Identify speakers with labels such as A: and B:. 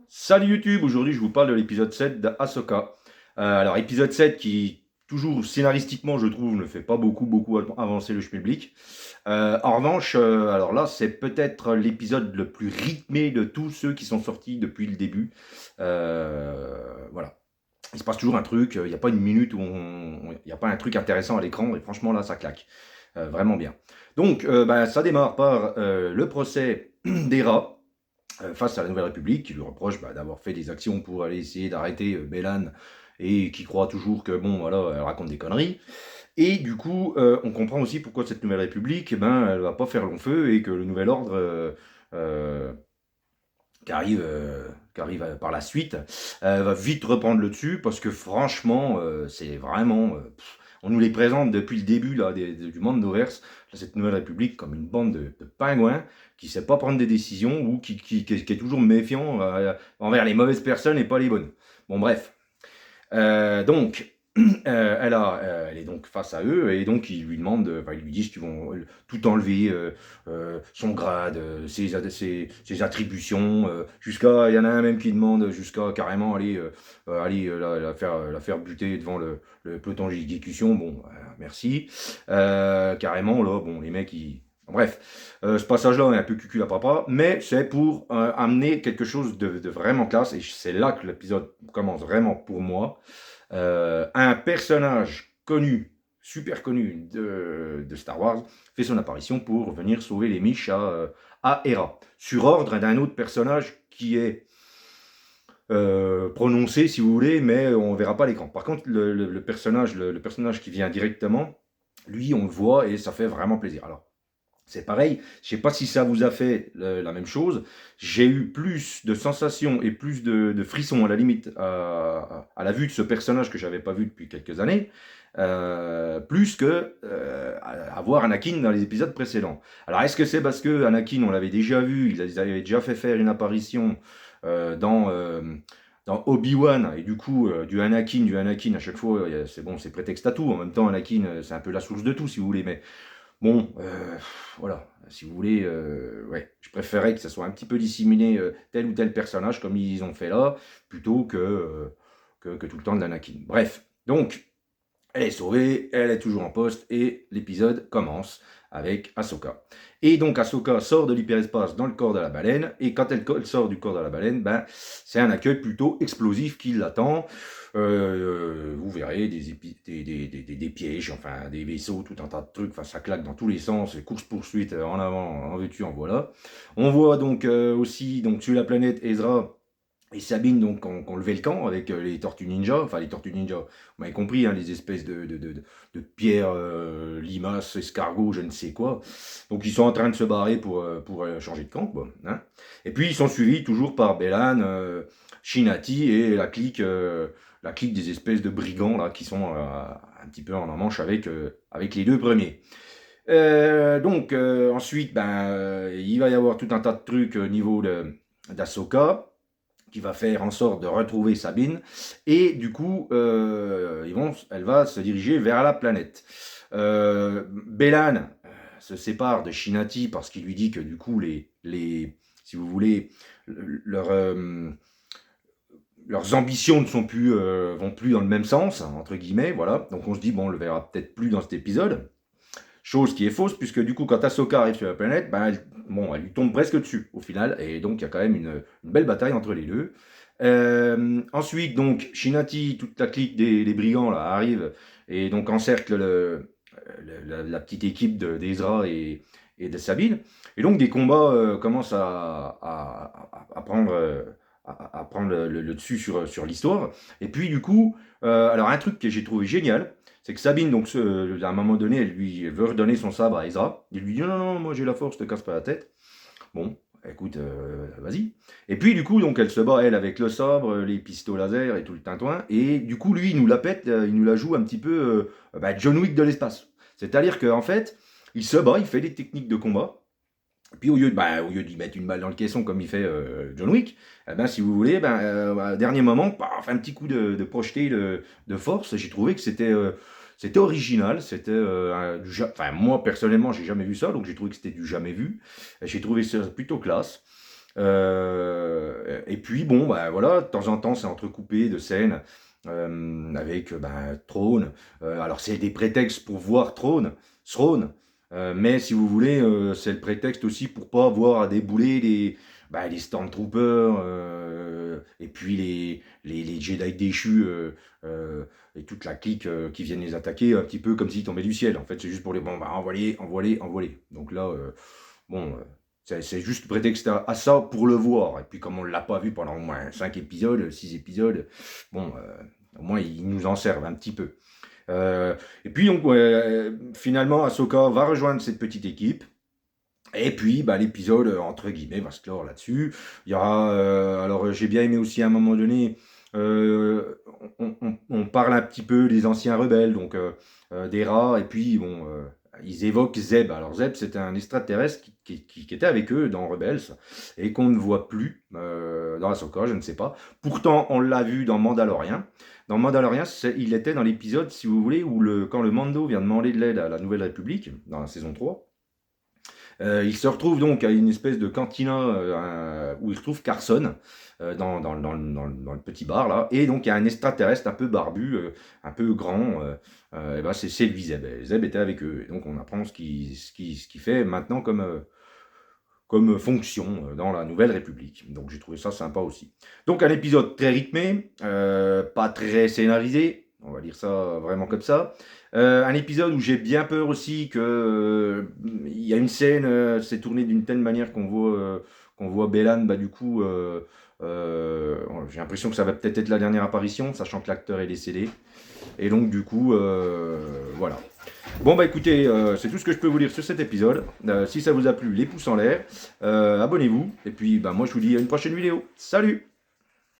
A: Salut YouTube, aujourd'hui je vous parle de l'épisode 7 d'Ahsoka. Alors épisode 7 qui, toujours scénaristiquement je trouve, ne fait pas beaucoup avancer le public. En revanche, alors là c'est peut-être l'épisode le plus rythmé de tous ceux qui sont sortis depuis le début. Voilà. Il se passe toujours un truc, il n'y a pas une minute où il n'y a pas un truc intéressant à l'écran et franchement là ça claque. Vraiment bien. Donc ça démarre par le procès d'Hera face à la Nouvelle République, qui lui reproche d'avoir fait des actions pour aller essayer d'arrêter Bélan et qui croit toujours que, bon, voilà, elle raconte des conneries. Et du coup, on comprend aussi pourquoi cette Nouvelle République, elle va pas faire long feu et que le Nouvel Ordre euh, qui arrive par la suite, va vite reprendre le dessus parce que franchement, c'est vraiment. On nous les présente depuis le début là, du Mandoverse, cette Nouvelle République, comme une bande de pingouins qui ne sait pas prendre des décisions ou qui est toujours méfiant envers les mauvaises personnes et pas les bonnes. Bon, bref. Donc, elle est donc face à eux et donc ils lui demandent, ils lui disent qu'ils vont tout enlever, son grade, ses attributions, jusqu'à, il y en a un même qui demande jusqu'à carrément aller la faire buter devant le peloton d'exécution. Bon, merci. Carrément là, bon, les mecs Bref, ce passage-là est un peu cucul à papa, mais c'est pour amener quelque chose de vraiment classe, et c'est là que l'épisode commence vraiment pour moi. Un personnage connu, super connu de Star Wars, fait son apparition pour venir sauver les Miches à Hera, sur ordre d'un autre personnage qui est prononcé, si vous voulez, mais on ne verra pas l'écran. Par contre, le personnage qui vient directement, lui, on le voit et ça fait vraiment plaisir. Alors, c'est pareil, je ne sais pas si ça vous a fait la même chose. J'ai eu plus de sensations et plus de frissons à la limite à la vue de ce personnage que je n'avais pas vu depuis quelques années, plus que à voir Anakin dans les épisodes précédents. Alors est-ce que c'est parce que Anakin, on l'avait déjà vu, ils avaient déjà fait faire une apparition dans Obi-Wan, et du coup, du Anakin, à chaque fois, c'est bon, c'est prétexte à tout. En même temps, Anakin, c'est un peu la source de tout, si vous voulez, mais bon, voilà, si vous voulez, ouais, je préférais que ça soit un petit peu disséminé tel ou tel personnage comme ils ont fait là, plutôt que tout le temps de l'Anakin. Bref, donc, elle est sauvée, elle est toujours en poste et l'épisode commence avec Ahsoka. Et donc Ahsoka sort de l'hyperespace dans le corps de la baleine, et quand elle sort du corps de la baleine, c'est un accueil plutôt explosif qui l'attend. Vous verrez des pièges, enfin des vaisseaux, tout un tas de trucs, enfin ça claque dans tous les sens, course-poursuite en avant, en veux-tu, en voilà. On voit donc aussi donc, sur la planète Ezra et Sabine, donc, ont levé le camp avec les Tortues Ninja, enfin les Tortues Ninja, vous m'avez compris, hein, les espèces de pierres, limaces, escargots, je ne sais quoi. Donc ils sont en train de se barrer pour changer de camp, quoi, hein. Et puis ils sont suivis toujours par Bélan, Shinati et la clique des espèces de brigands là, qui sont un petit peu en manche avec les deux premiers. Donc ensuite, il va y avoir tout un tas de trucs au niveau d'Ahsoka qui va faire en sorte de retrouver Sabine, et du coup, elle va se diriger vers la planète. Bélan se sépare de Shinati parce qu'il lui dit que du coup, si vous voulez, leur, leurs ambitions vont plus dans le même sens, entre guillemets, voilà. Donc on se dit, bon, on le verra peut-être plus dans cet épisode. Chose qui est fausse, puisque du coup, quand Ahsoka arrive sur la planète, elle lui tombe presque dessus, au final, et donc il y a quand même une belle bataille entre les deux. Ensuite, donc, Shinati, toute la clique des brigands, là, arrive, et donc encercle la petite équipe d'Ezra et de Sabine. Et donc, des combats commencent à prendre, à prendre le dessus sur l'histoire. Et puis, du coup, alors, un truc que j'ai trouvé génial, c'est que Sabine, donc, à un moment donné, elle veut redonner son sabre à Ezra. Il lui dit non, non, moi j'ai la force, je te casse pas la tête. Bon, écoute, vas-y. Et puis, du coup, donc, elle se bat, elle, avec le sabre, les pistolets laser et tout le tintouin. Et du coup, lui, il nous la pète, il nous la joue un petit peu John Wick de l'espace. C'est-à-dire qu'en fait, il se bat, il fait des techniques de combat. Et puis, au lieu d'y mettre une balle dans le caisson comme il fait John Wick, si vous voulez, dernier moment, paf, un petit coup de projeté de force. J'ai trouvé que c'était original, enfin moi personnellement j'ai jamais vu ça, donc j'ai trouvé que c'était du jamais vu. J'ai trouvé ça plutôt classe. Et puis bon, bah voilà, de temps en temps, c'est entrecoupé de scènes avec Throne. Alors c'est des prétextes pour voir Throne, mais si vous voulez, c'est le prétexte aussi pour pas voir débouler les Stormtroopers et puis les Jedi déchus et toute la clique qui viennent les attaquer un petit peu comme s'ils tombaient du ciel. En fait, c'est juste pour les bon, envoyer. Donc là, bon, c'est juste prétexte à ça pour le voir. Et puis comme on ne l'a pas vu pendant au moins 5 épisodes, 6 épisodes, bon, au moins ils nous en servent un petit peu. Et puis donc, finalement, Ahsoka va rejoindre cette petite équipe. Et puis, l'épisode, entre guillemets, va se clore là-dessus. Il y aura, alors j'ai bien aimé aussi à un moment donné, on parle un petit peu des anciens rebelles, donc des rats, et puis bon, ils évoquent Zeb. Alors Zeb, c'était un extraterrestre qui était avec eux dans Rebels, et qu'on ne voit plus dans Ahsoka, je ne sais pas. Pourtant, on l'a vu dans Mandalorian. Dans Mandalorian, il était dans l'épisode, si vous voulez, où quand le Mando vient demander de l'aide à la Nouvelle République, dans la saison 3. Il se retrouve donc à une espèce de cantina où il retrouve Carson dans le petit bar là, et donc il y a un extraterrestre un peu barbu, un peu grand, et c'est lui Zeb. Zeb était avec eux, et donc on apprend ce qu'il fait maintenant comme fonction dans la Nouvelle République. Donc j'ai trouvé ça sympa aussi. Donc un épisode très rythmé, pas très scénarisé, on va dire ça vraiment comme ça. Un épisode où j'ai bien peur aussi que il y a une scène, c'est tourné d'une telle manière qu'on voit Bélan, du coup, j'ai l'impression que ça va peut-être être la dernière apparition, sachant que l'acteur est décédé. Et donc du coup, voilà. Bon écoutez, c'est tout ce que je peux vous dire sur cet épisode. Si ça vous a plu, les pouces en l'air, abonnez-vous, et puis moi je vous dis à une prochaine vidéo. Salut!